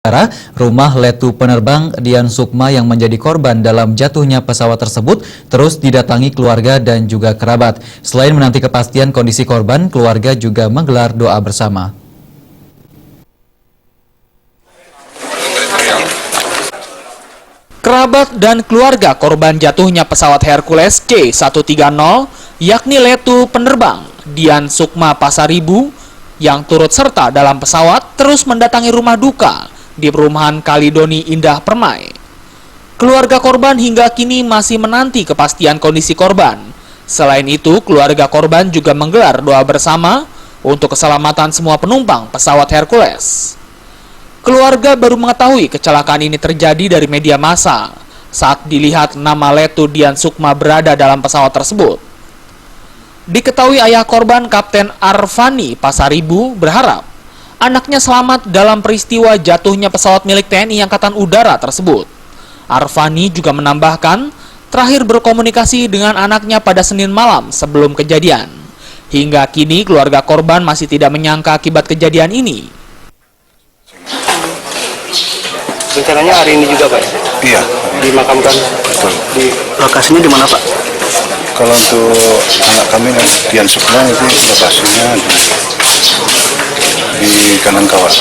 Rumah Letu penerbang Dian Sukma yang menjadi korban dalam jatuhnya pesawat tersebut terus didatangi keluarga dan juga kerabat. Selain menanti kepastian kondisi korban, keluarga juga menggelar doa bersama. Kerabat dan keluarga korban jatuhnya pesawat Hercules C-130, yakni Letu penerbang Dian Sukma Pasaribu, yang turut serta dalam pesawat terus mendatangi rumah duka di perumahan Kalidoni Indah Permai. Keluarga korban hingga kini masih menanti kepastian kondisi korban. Selain itu, keluarga korban juga menggelar doa bersama untuk keselamatan semua penumpang pesawat Hercules. Keluarga baru mengetahui kecelakaan ini terjadi dari media massa saat dilihat nama Letu Dian Sukma berada dalam pesawat tersebut. Diketahui ayah korban Kapten Arfani Pasaribu berharap anaknya selamat dalam peristiwa jatuhnya pesawat milik TNI Angkatan Udara tersebut. Arfani juga menambahkan terakhir berkomunikasi dengan anaknya pada Senin malam sebelum kejadian. Hingga kini keluarga korban masih tidak menyangka akibat kejadian ini. Rencananya hari ini juga, Pak? Iya. Dimakamkan. Betul. Di lokasinya di mana, Pak? Kalau untuk anak kami Dian Sukma itu lokasinya di kanan kawat.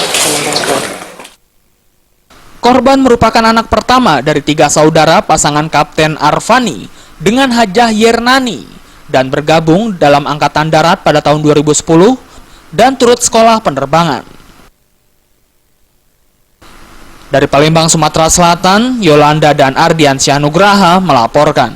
Korban merupakan anak pertama dari 3 saudara pasangan Kapten Arfani dengan Hajah Yernani dan bergabung dalam Angkatan Darat pada tahun 2010 dan turut sekolah penerbangan. Dari Palembang, Sumatera Selatan, Yolanda dan Ardiansyah Nugraha melaporkan.